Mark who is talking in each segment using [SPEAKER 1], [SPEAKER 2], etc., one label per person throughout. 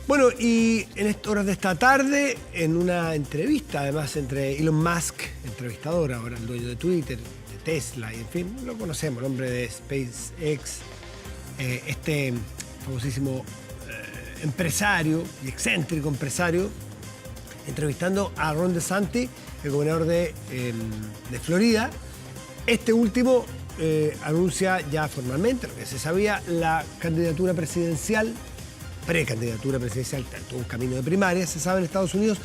[SPEAKER 1] Bueno, y en estas horas de esta tarde, en una entrevista, además, entre Elon Musk, entrevistador ahora, el dueño de Twitter, de Tesla, y en fin, lo conocemos, el hombre de SpaceX, este famosísimo empresario y excéntrico empresario, entrevistando a Ron DeSantis, el gobernador de Florida. Este último anuncia ya formalmente, lo que se sabía, la candidatura presidencial, precandidatura presidencial, todo un camino de primarias, se sabe, en Estados Unidos,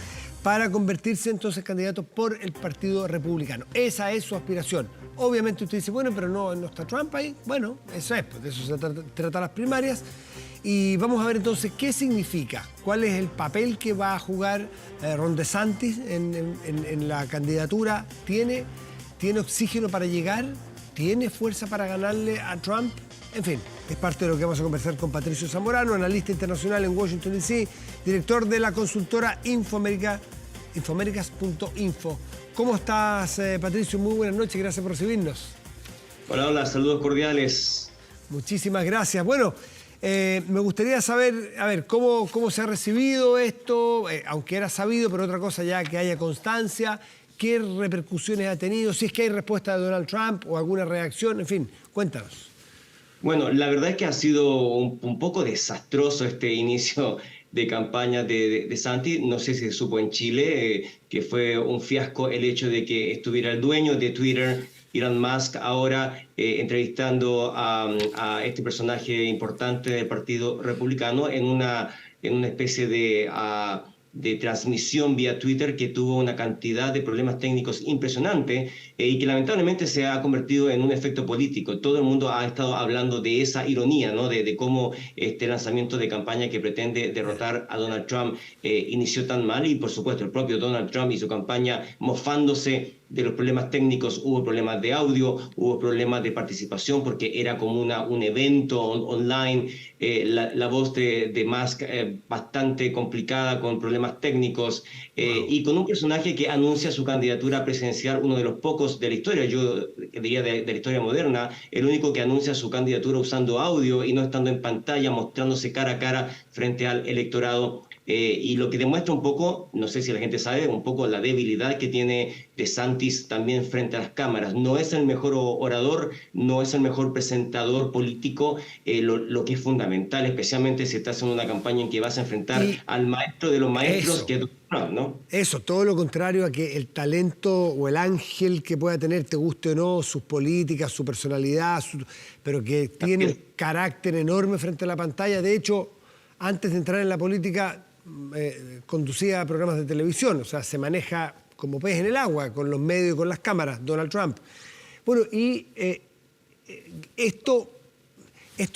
[SPEAKER 1] para convertirse entonces candidato por el Partido Republicano. Esa es su aspiración. Obviamente usted dice, bueno, pero no está Trump ahí. Bueno, eso es, pues de eso se trata las primarias. Y vamos a ver entonces qué significa, cuál es el papel que va a jugar Ron DeSantis en la candidatura. ¿Tiene oxígeno para llegar? ¿Tiene fuerza para ganarle a Trump? En fin, es parte de lo que vamos a conversar con Patricio Zamorano, analista internacional en Washington, D.C., director de la consultora Infoméricas.info. ¿Cómo estás, Patricio? Muy buenas noches, gracias por recibirnos.
[SPEAKER 2] Hola, saludos cordiales.
[SPEAKER 1] Muchísimas gracias. Bueno, me gustaría saber, a ver, cómo se ha recibido esto, aunque era sabido, pero otra cosa ya que haya constancia, qué repercusiones ha tenido, si es que hay respuesta de Donald Trump o alguna reacción, en fin, cuéntanos.
[SPEAKER 2] Bueno, la verdad es que ha sido un poco desastroso este inicio de campaña de DeSantis. No sé si se supo en Chile que fue un fiasco el hecho de que estuviera el dueño de Twitter, Elon Musk, ahora entrevistando a este personaje importante del Partido Republicano en una especie de transmisión vía Twitter que tuvo una cantidad de problemas técnicos impresionante y que lamentablemente se ha convertido en un efecto político. Todo el mundo ha estado hablando de esa ironía, ¿no? De cómo este lanzamiento de campaña que pretende derrotar a Donald Trump inició tan mal, y por supuesto el propio Donald Trump y su campaña mofándose de los problemas técnicos. Hubo problemas de audio, hubo problemas de participación porque era como un evento online, la voz de Musk bastante complicada con problemas técnicos, y con un personaje que anuncia su candidatura presidencial, uno de los pocos de la historia, yo diría de la historia moderna, el único que anuncia su candidatura usando audio y no estando en pantalla, mostrándose cara a cara frente al electorado. Y lo que demuestra un poco, no sé si la gente sabe, un poco la debilidad que tiene DeSantis también frente a las cámaras. No es el mejor orador, no es el mejor presentador político, lo que es fundamental, especialmente si estás en una campaña en que vas a enfrentar al maestro de los maestros, que es Trump, ¿no?
[SPEAKER 1] Eso, todo lo contrario a que el talento o el ángel que pueda tener, te guste o no, sus políticas, su personalidad, pero que tiene un carácter enorme frente a la pantalla. De hecho, antes de entrar en la política, conducía programas de televisión, o sea, se maneja como pez en el agua, con los medios y con las cámaras, Donald Trump. Bueno, y esto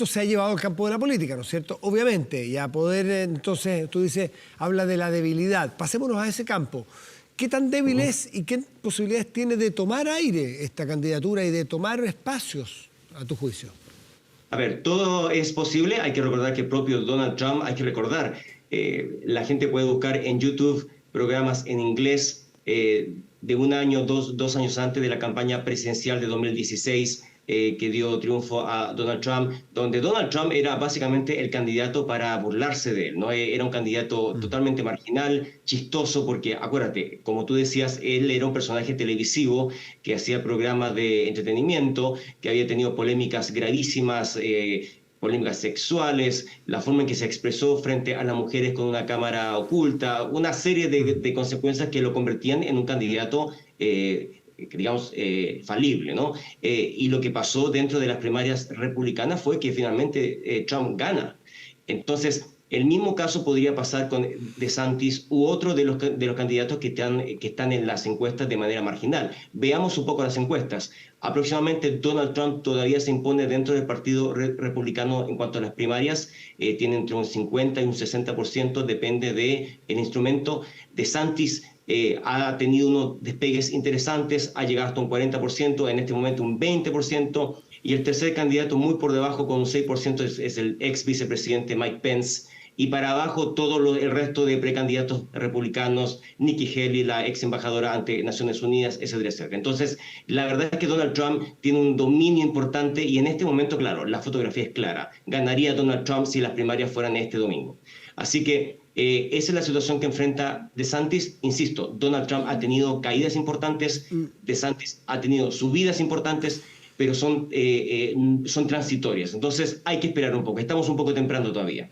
[SPEAKER 1] se ha llevado al campo de la política, ¿no es cierto? Obviamente, y a poder, entonces, tú dices, habla de la debilidad. Pasémonos a ese campo. ¿Qué tan débil es y qué posibilidades tiene de tomar aire esta candidatura y de tomar espacios, a tu juicio?
[SPEAKER 2] A ver, todo es posible. Hay que recordar que el propio Donald Trump, la gente puede buscar en YouTube programas en inglés de un año, dos años antes de la campaña presidencial de 2016, que dio triunfo a Donald Trump, donde Donald Trump era básicamente el candidato para burlarse de él, ¿no? Era un candidato totalmente marginal, chistoso, porque acuérdate, como tú decías, él era un personaje televisivo que hacía programas de entretenimiento, que había tenido polémicas gravísimas, polémicas sexuales, la forma en que se expresó frente a las mujeres con una cámara oculta, una serie de consecuencias que lo convertían en un candidato digamos, falible, ¿no? Y lo que pasó dentro de las primarias republicanas fue que finalmente Trump gana. Entonces, el mismo caso podría pasar con DeSantis u otro de los candidatos que están en las encuestas de manera marginal. Veamos un poco las encuestas. Aproximadamente Donald Trump todavía se impone dentro del Partido Republicano en cuanto a las primarias. Tiene entre un 50 y un 60%, depende del instrumento. DeSantis ha tenido unos despegues interesantes, ha llegado hasta un 40%, en este momento un 20%, y el tercer candidato muy por debajo con un 6% es el ex vicepresidente Mike Pence, y para abajo el resto de precandidatos republicanos, Nikki Haley, la ex embajadora ante Naciones Unidas, etcétera, etcétera. Entonces, la verdad es que Donald Trump tiene un dominio importante y en este momento, claro, la fotografía es clara. Ganaría Donald Trump si las primarias fueran este domingo. Así que esa es la situación que enfrenta DeSantis. Insisto, Donald Trump ha tenido caídas importantes, DeSantis ha tenido subidas importantes, pero son transitorias. Entonces hay que esperar un poco. Estamos un poco temprano todavía.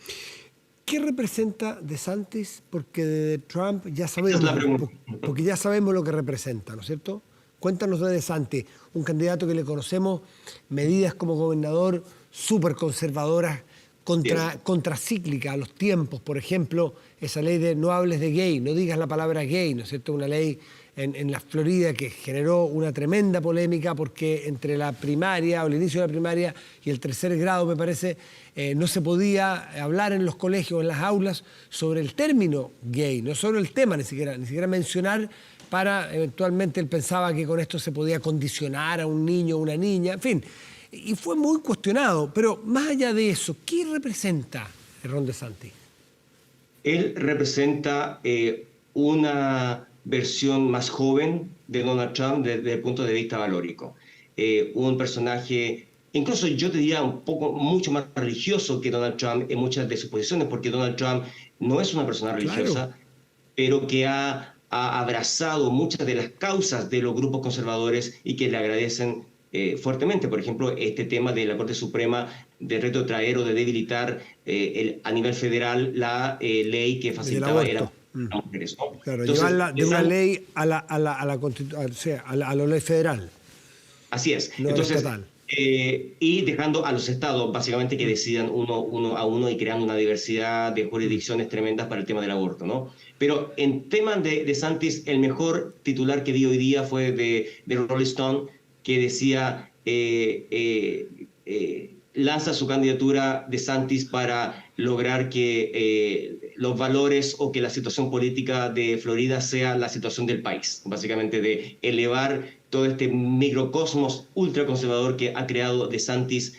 [SPEAKER 1] ¿Qué representa DeSantis? Porque de Trump ya sabemos,
[SPEAKER 2] Esa es la pregunta.
[SPEAKER 1] porque ya sabemos lo que representa, ¿no es cierto? Cuéntanos de DeSantis, un candidato que le conocemos, medidas como gobernador súper conservadoras, contracíclicas a los tiempos. Por ejemplo, esa ley de no hables de gay, no digas la palabra gay, ¿no es cierto? Una ley en la Florida que generó una tremenda polémica porque entre la primaria o el inicio de la primaria y el tercer grado, me parece, no se podía hablar en los colegios, en las aulas, sobre el término gay, no solo el tema, ni siquiera mencionar, para eventualmente él pensaba que con esto se podía condicionar a un niño o una niña, en fin. Y fue muy cuestionado, pero más allá de eso, ¿qué representa Ron DeSantis?
[SPEAKER 2] Él representa una versión más joven de Donald Trump desde el punto de vista valórico. Un personaje, incluso yo te diría mucho más religioso que Donald Trump en muchas de sus posiciones, porque Donald Trump no es una persona religiosa, claro, pero que ha abrazado muchas de las causas de los grupos conservadores y que le agradecen fuertemente. Por ejemplo, este tema de la Corte Suprema de retrotraer o de debilitar a nivel federal la ley que facilitaba a mujeres.
[SPEAKER 1] Claro, entonces, llevarla de una ley a la ley federal.
[SPEAKER 2] Así es.
[SPEAKER 1] No
[SPEAKER 2] entonces, y dejando a los estados básicamente que decidan uno a uno y creando una diversidad de jurisdicciones tremendas para el tema del aborto, ¿no? Pero en temas de DeSantis, el mejor titular que vi hoy día fue de Rolling Stone, que decía lanza su candidatura DeSantis para lograr que los valores o que la situación política de Florida sea la situación del país, básicamente de elevar todo este microcosmos ultraconservador que ha creado DeSantis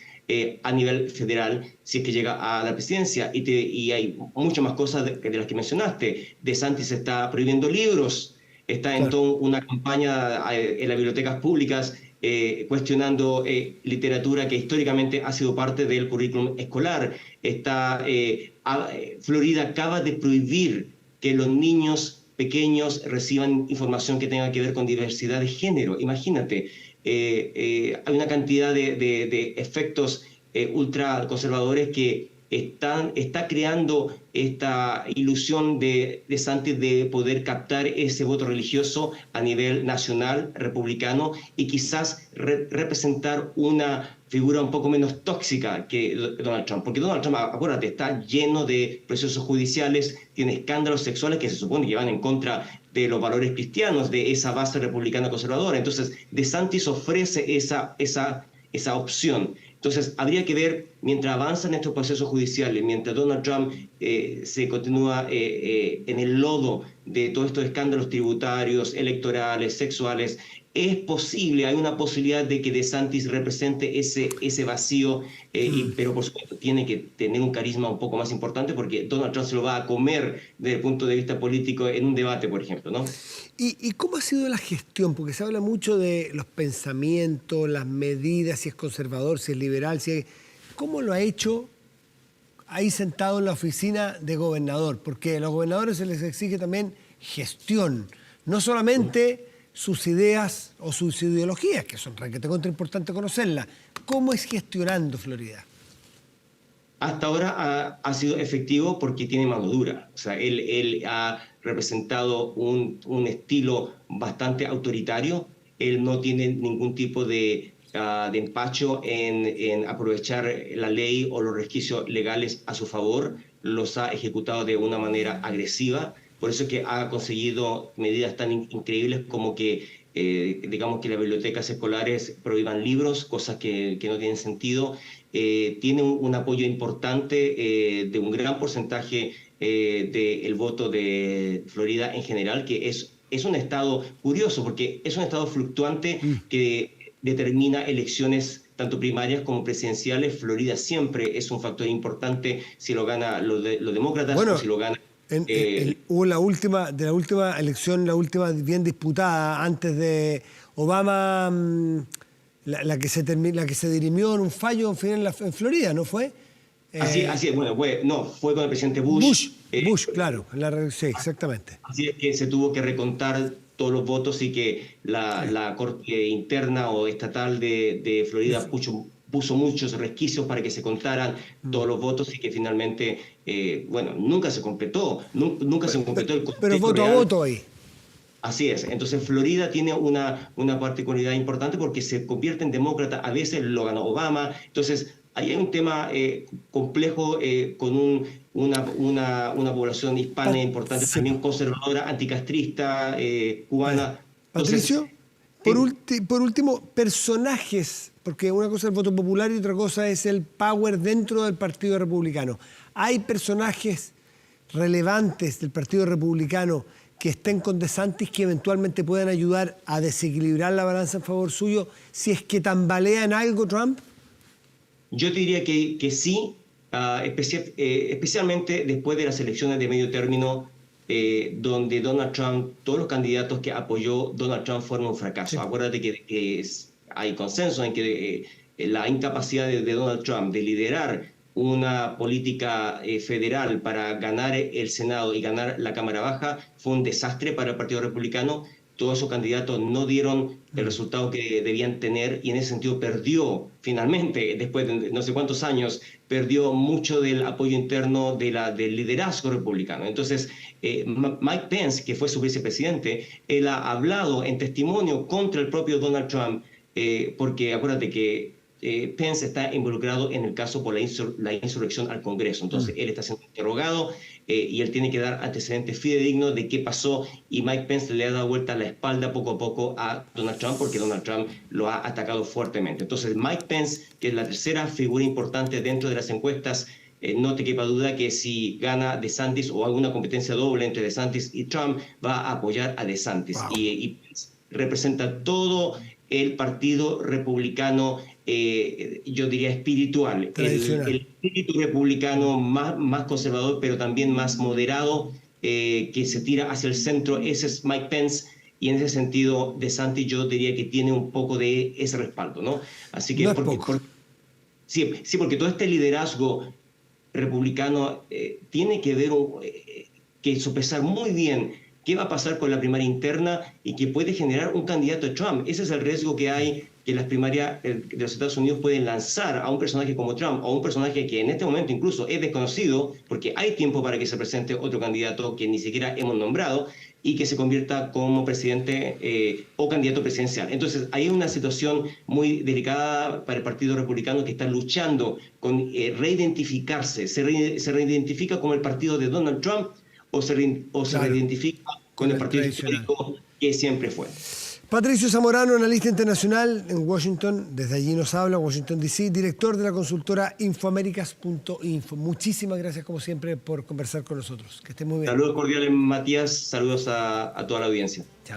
[SPEAKER 2] a nivel federal, si es que llega a la presidencia. Y hay muchas más cosas de las que mencionaste. DeSantis está prohibiendo libros, está en toda una campaña en las bibliotecas públicas cuestionando literatura que históricamente ha sido parte del currículum escolar. Florida acaba de prohibir que los niños pequeños reciban información que tenga que ver con diversidad de género. Imagínate, hay una cantidad de efectos ultraconservadores que está creando esta ilusión de DeSantis de poder captar ese voto religioso a nivel nacional republicano y quizás representar una figura un poco menos tóxica que Donald Trump. Porque Donald Trump, acuérdate, está lleno de procesos judiciales, tiene escándalos sexuales que se supone que van en contra de los valores cristianos, de esa base republicana conservadora. Entonces, DeSantis ofrece esa opción. Entonces, habría que ver, mientras avanzan estos procesos judiciales, mientras Donald Trump se continúa en el lodo de todos estos escándalos tributarios, electorales, sexuales, es posible, hay una posibilidad de que DeSantis represente ese vacío, pero por supuesto tiene que tener un carisma un poco más importante porque Donald Trump se lo va a comer desde el punto de vista político en un debate, por ejemplo, ¿no?
[SPEAKER 1] ¿Y cómo ha sido la gestión? Porque se habla mucho de los pensamientos, las medidas, si es conservador, si es liberal, ¿cómo lo ha hecho ahí sentado en la oficina de gobernador? Porque a los gobernadores se les exige también gestión, no solamente sus ideas o sus ideologías, que son requete contra importante conocerlas. ¿Cómo es gestionando Florida?
[SPEAKER 2] Hasta ahora ha sido efectivo porque tiene mano dura. O sea, él ha representado un estilo bastante autoritario. Él no tiene ningún tipo de empacho en aprovechar la ley o los resquicios legales a su favor. Los ha ejecutado de una manera agresiva. Por eso es que ha conseguido medidas tan increíbles como que, digamos, que las bibliotecas escolares prohíban libros, cosas que no tienen sentido. Tiene un apoyo importante de un gran porcentaje del voto de Florida en general, que es un estado curioso, porque es un estado fluctuante que determina elecciones tanto primarias como presidenciales, Florida siempre es un factor importante si lo gana los demócratas
[SPEAKER 1] Bueno,
[SPEAKER 2] o si lo gana...
[SPEAKER 1] hubo la última elección, la última bien disputada antes de Obama, la que se dirimió en un fallo en final en Florida, ¿no fue?
[SPEAKER 2] Así es, bueno, fue con el presidente Bush.
[SPEAKER 1] Bush, claro, sí, exactamente.
[SPEAKER 2] Así es que se tuvo que recontar todos los votos y que la Corte Interna o Estatal de Florida puso muchos resquicios para que se contaran todos los votos y que finalmente, nunca se completó, nunca se completó el conteo
[SPEAKER 1] pero voto
[SPEAKER 2] real.
[SPEAKER 1] A voto ahí.
[SPEAKER 2] Así es. Entonces Florida tiene una particularidad importante porque se convierte en demócrata. A veces lo ganó Obama. Entonces ahí hay un tema complejo con una población hispana importante, también conservadora, anticastrista, cubana.
[SPEAKER 1] Patricio, por último, personajes, porque una cosa es el voto popular y otra cosa es el power dentro del Partido Republicano. ¿Hay personajes relevantes del Partido Republicano que estén con DeSantis que eventualmente puedan ayudar a desequilibrar la balanza en favor suyo si es que tambalea en algo Trump?
[SPEAKER 2] Yo te diría que sí, especialmente después de las elecciones de medio término, donde Donald Trump, todos los candidatos que apoyó Donald Trump fueron un fracaso. Sí. Acuérdate que hay consenso en que la incapacidad de Donald Trump de liderar una política federal para ganar el Senado y ganar la Cámara Baja fue un desastre para el Partido Republicano. Todos esos candidatos no dieron el resultado que debían tener y en ese sentido perdió finalmente, después de no sé cuántos años, perdió mucho del apoyo interno del liderazgo republicano. Entonces, Mike Pence, que fue su vicepresidente, él ha hablado en testimonio contra el propio Donald Trump, porque acuérdate que Pence está involucrado en el caso por la insurrección al Congreso. Entonces, él está siendo interrogado y él tiene que dar antecedentes fidedignos de qué pasó y Mike Pence le ha dado vuelta la espalda poco a poco a Donald Trump porque Donald Trump lo ha atacado fuertemente. Entonces, Mike Pence, que es la tercera figura importante dentro de las encuestas, no te quepa duda que si gana DeSantis o alguna competencia doble entre DeSantis y Trump, va a apoyar a DeSantis. Wow. Y representa todo el partido republicano, yo diría espiritual, el espíritu republicano más conservador, pero también más moderado, que se tira hacia el centro. Ese es Mike Pence, y en ese sentido, DeSantis yo diría que tiene un poco de ese respaldo, ¿no? Así que
[SPEAKER 1] no
[SPEAKER 2] porque todo este liderazgo republicano tiene que ver, que sopesar muy bien qué va a pasar con la primaria interna y que puede generar un candidato de Trump. Ese es el riesgo que hay, que las primarias de los Estados Unidos pueden lanzar a un personaje como Trump, o un personaje que en este momento incluso es desconocido, porque hay tiempo para que se presente otro candidato que ni siquiera hemos nombrado, y que se convierta como presidente o candidato presidencial. Entonces, hay una situación muy delicada para el Partido Republicano, que está luchando con reidentificarse. Se reidentifica como el partido de Donald Trump, o se reidentifica con el partido histórico que siempre fue.
[SPEAKER 1] Patricio Zamorano, analista internacional en Washington, desde allí nos habla, Washington DC, director de la consultora Infoaméricas.info. Muchísimas gracias, como siempre, por conversar con nosotros. Que estén muy bien.
[SPEAKER 2] Saludos cordiales, Matías. Saludos a toda la audiencia.
[SPEAKER 1] Chao.